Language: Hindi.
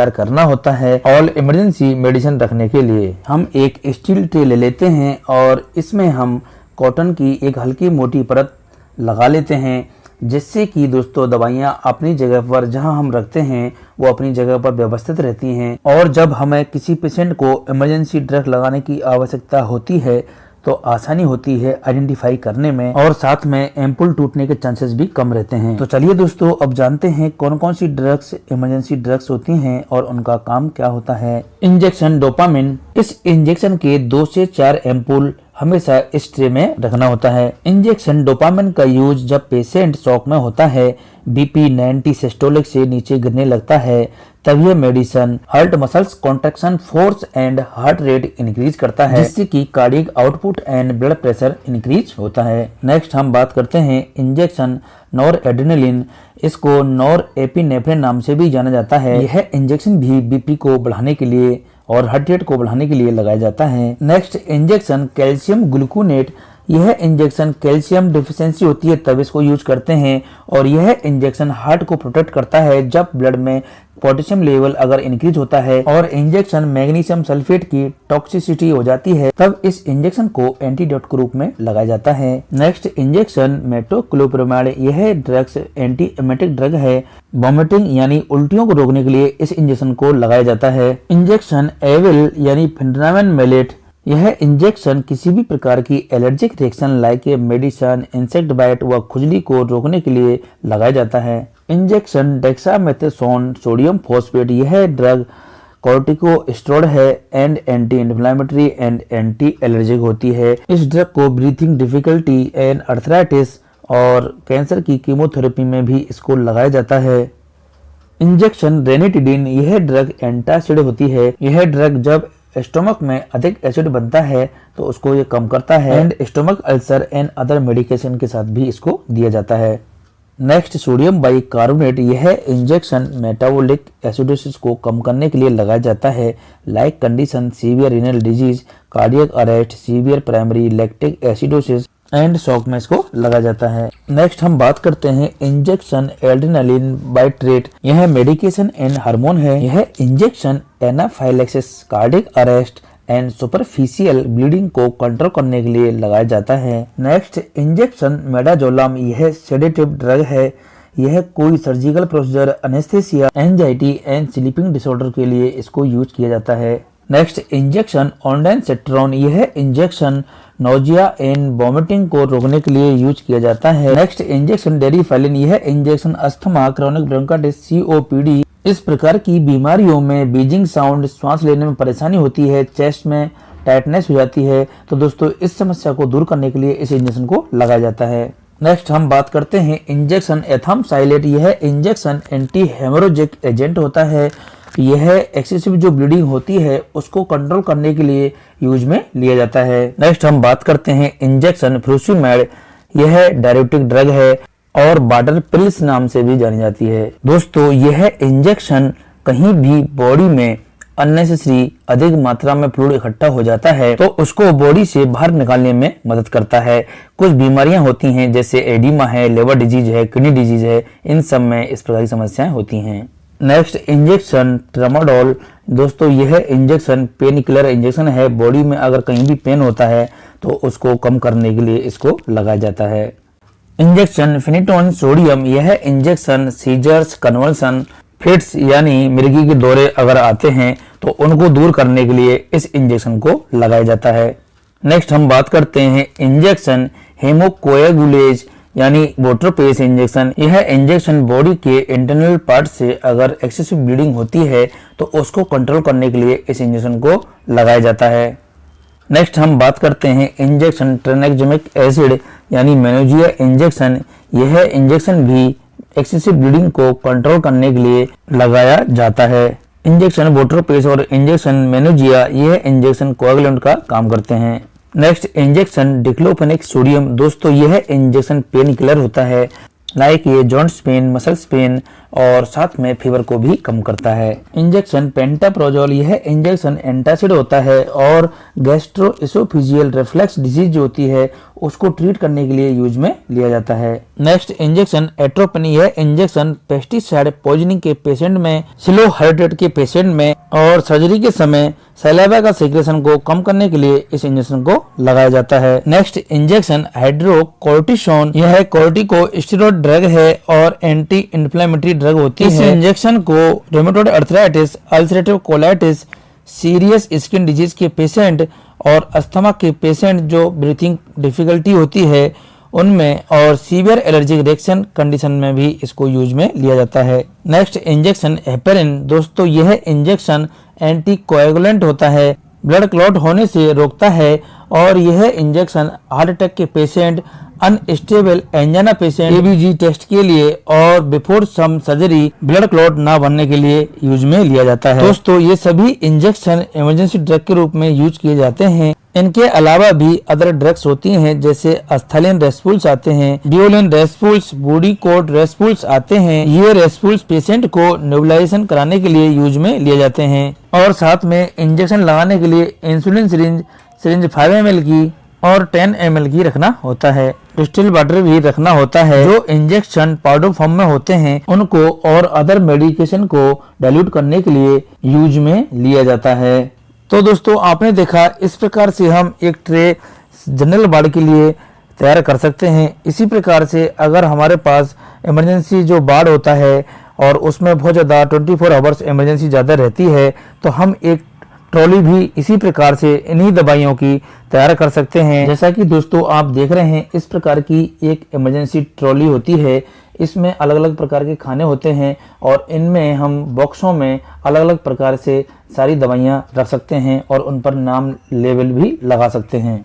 तैयार करना होता है ऑल इमरजेंसी मेडिसिन रखने के लिए। हम एक स्टील ट्रे ले लेते हैं और इसमें हम कॉटन की एक हल्की मोटी परत लगा लेते हैं, जिससे कि दोस्तों दवाइयाँ अपनी जगह पर जहां हम रखते हैं वो अपनी जगह पर व्यवस्थित रहती हैं। और जब हमें किसी पेशेंट को इमरजेंसी ड्रग लगाने की आवश्यकता होती है तो आसानी होती है आइडेंटिफाई करने में, और साथ में एम्पुल टूटने के चांसेस भी कम रहते हैं। तो चलिए दोस्तों अब जानते हैं कौन कौन सी ड्रग्स इमरजेंसी ड्रग्स होती हैं और उनका काम क्या होता है। Injection dopamine. इस इंजेक्शन के 2 से 4 एम्पुल हमेशा इस ट्रे में रखना होता है। इंजेक्शन डोपामिन का यूज जब पेशेंट शॉक में होता है, बीपी 90 सिस्टोलिक से नीचे गिरने लगता है, तब यह medicine heart muscles contraction force and heart rate increase करता है, जिससे कि cardiac output and blood pressure increase होता है। नेक्स्ट हम बात करते हैं इंजेक्शन नॉर एड्रेनलिन। इसको नॉर एपिनेफ्रिन नाम से भी जाना जाता है। यह इंजेक्शन भी बीपी को बढ़ाने के लिए और हार्ट रेट को बढ़ाने के लिए लगाया जाता है। Next injection calcium gluconate. यह इंजेक्शन कैल्शियम डिफिशियंसी होती है तब इसको यूज करते हैं, और यह इंजेक्शन हार्ट को प्रोटेक्ट करता है जब ब्लड में पोटेशियम लेवल अगर इंक्रीज होता है और इंजेक्शन मैग्नीशियम सल्फेट की टॉक्सिसिटी हो जाती है तब इस इंजेक्शन को एंटीडोट के रूप में लगाया जाता है। Next injection metoclopramide. यह ड्रग्स एंटी एमेटिक ड्रग है। वॉमिटिंग यानी उल्टियों को रोकने के लिए इस इंजेक्शन को लगाया जाता है। इंजेक्शन एविल यानी फिनरामिन मेलेट। यह इंजेक्शन किसी भी प्रकार की allergic reaction like medicine, insect bite व खुजली को रोकने के लिए लगाया जाता है। Injection dexamethasone sodium phosphate. यह ड्रग कॉर्टिकोस्टेरॉइड है and anti inflammatory and anti allergic होती है। इस ड्रग को ब्रीथिंग डिफिकल्टी एंड अर्थराइटिस और कैंसर की कीमोथेरेपी में भी इसको लगाया जाता है। Injection ranitidine. यह ड्रग एंटासिड होती है। यह ड्रग जब स्टोमक में अधिक एसिड बनता है तो उसको ये कम करता है and stomach ulcer and other medication के साथ भी इसको दिया जाता है। Next sodium bicarbonate. यह इंजेक्शन मेटाबॉलिक एसिडोसिस को कम करने के लिए लगाया जाता है like condition severe renal disease, cardiac arrest, severe primary lactic acidosis and shock में इसको लगाया जाता है। नेक्स्ट हम बात करते हैं इंजेक्शन एड्रेनालिन बाइट्रेट। यह मेडिकेशन एंड हार्मोन है। यह injection anaphylaxis, cardiac arrest and superficial bleeding को कंट्रोल करने के लिए लगाया जाता है। Next injection midazolam. यह सेडेटिव ड्रग है। यह कोई surgical procedure, anaesthesia, anxiety and sleeping disorder के लिए इसको यूज किया जाता है। Next injection ondansetron. यह इंजेक्शन नोजिया एंड वॉमिटिंग को रोकने के लिए यूज किया जाता है। Next injection deriphyllin. यह injection asthma, chronic bronchitis, COPD इस प्रकार की बीमारियों में बीजिंग साउंड, सांस लेने में परेशानी होती है, चेस्ट में टाइटनेस हो जाती है, तो दोस्तों इस समस्या को दूर करने के लिए इस इंजेक्शन को लगाया जाता है। नेक्स्ट हम बात करते हैं इंजेक्शन एथामसाइलेट। यह इंजेक्शन एंटी हेमोरेजिक एजेंट होता है। यह एक्सेसिव जो ब्लीडिंग होती है उसको कंट्रोल करने के लिए यूज में लिया जाता है। नेक्स्ट हम बात करते हैं इंजेक्शन फ्रूसिमेड। यह डायरेटिक ड्रग है और वाटर पिल्स नाम से भी जानी जाती है। दोस्तों यह इंजेक्शन कहीं भी बॉडी में अननेसेसरी अधिक मात्रा में फ्लूइड इकट्ठा हो जाता है तो उसको बॉडी से बाहर निकालने में मदद करता है। कुछ बीमारियां होती हैं जैसे एडिमा है, लिवर डिजीज है, किडनी डिजीज है, इन सब में इस प्रकार की समस्याएं होती हैं। Next injection tramadol. दोस्तों यह इंजेक्शन पेन किलर इंजेक्शन है। बॉडी में अगर कहीं भी पेन होता है तो उसको कम करने के लिए इसको लगाया जाता है। Injection phenytoin sodium. यह इंजेक्शन सीजर्स, कन्वल्सन, फिट्स यानी मिर्गी के दौरे अगर आते हैं तो उनको दूर करने के लिए इस इंजेक्शन को लगाया जाता है। नेक्स्ट हम बात करते हैं इंजेक्शन हेमोकोएगुलेज यानी वोट्रोपेस इंजेक्शन। यह इंजेक्शन बॉडी के इंटरनल पार्ट से अगर एक्सेसिव ब्लीडिंग होती है तो उसको कंट्रोल करने के लिए इस इंजेक्शन को लगाया जाता है। नेक्स्ट हम बात करते हैं इंजेक्शन ट्रेनेक्सेमिक एसिड यानी मेनोजिया इंजेक्शन। यह इंजेक्शन भी एक्सेसिव ब्लीडिंग को कंट्रोल करने के लिए लगाया जाता है। इंजेक्शन वोट्रोपेस और इंजेक्शन मेनोजिया यह इंजेक्शन कोएगुलेंट का काम करते हैं। Next injection diclofenac sodium. दोस्तों यह इंजेक्शन पेन किलर होता है। लाइक ये जॉइंट्स पेन, मसल्स पेन और साथ में फीवर को भी कम करता है। इंजेक्शन पेंटाप्रोजोल, यह इंजेक्शन एंटासिड होता है और गैस्ट्रोएसोफेजियल रिफ्लक्स डिजीज जो होती है उसको ट्रीट करने के लिए यूज में लिया जाता है। नेक्स्ट इंजेक्शन एट्रोपिन, यह इंजेक्शन पेस्टिसाइड पॉइजनिंग के पेशेंट में, स्लो हार्ट रेट के पेशेंट में और सर्जरी के समय सलाइवा का सीक्रेशन को कम करने के लिए इस इंजेक्शन को लगाया जाता है। नेक्स्ट इंजेक्शन हाइड्रोकोर्टिसोन, यह कोर्टिकोस्टेरॉइड ड्रग है और एंटी इंफ्लेमेटरी ड्रग होती है। इस इंजेक्शन को rheumatoid arthritis, ulcerative colitis, serious skin disease के पेशेंट और अस्थमा के पेशेंट जो ब्रीथिंग डिफिकल्टी होती है उनमें और सीवियर एलर्जिक रिएक्शन कंडीशन में भी इसको यूज में लिया जाता है। नेक्स्ट इंजेक्शन हेपेरिन, दोस्तों यह इंजेक्शन एंटीकोएगुलेंट होता है, ब्लड क्लॉट होने से रोकता है और यह इंजेक्शन हार्ट अटैक के patient, unstable angina patient, ABG test के लिए और before some surgery blood clot ना बनने के लिए यूज में लिया जाता है। दोस्तों ये सभी इंजेक्शन इमरजेंसी ड्रग के रूप में यूज किए जाते हैं। इनके अलावा भी अदर ड्रग्स होती हैं जैसे अस्थालिन रेस्पूल्स आते हैं, डिओलिन रेस्पूल्स, बूडीकोट रेस्पूल्स आते हैं। ये रेस्पूल्स पेशेंट को नेबुलाइजेशन कराने के लिए यूज में लिए जाते हैं और साथ में इंजेक्शन लगाने के लिए इंसुलिन सिरिंज 5 ml की और 10 ml की रखना होता है। डिस्टिल वाटर भी रखना होता है। जो इंजेक्शन पाउडर फॉर्म में होते हैं उनको और अदर मेडिकेशन को डाइल्यूट करने के लिए यूज में लिया जाता है। तो दोस्तों आपने देखा इस प्रकार से हम एक ट्रे जनरल वार्ड के लिए तैयार कर सकते हैं। इसी प्रकार से अगर हमारे पास इमरजेंसी जो वार्ड होता है और उसमें बहुत ज़्यादा 24 आवर्स इमरजेंसी ज़्यादा रहती है तो हम एक ट्रॉली भी इसी प्रकार से इन्हीं दवाइयों की तैयार कर सकते हैं। जैसा कि दोस्तों आप देख रहे हैं इस प्रकार की एक इमरजेंसी ट्रॉली होती है। इसमें अलग अलग प्रकार के खाने होते हैं और इनमें हम बॉक्सों में अलग अलग प्रकार से सारी दवाइयाँ रख सकते हैं और उन पर नाम लेबल भी लगा सकते हैं।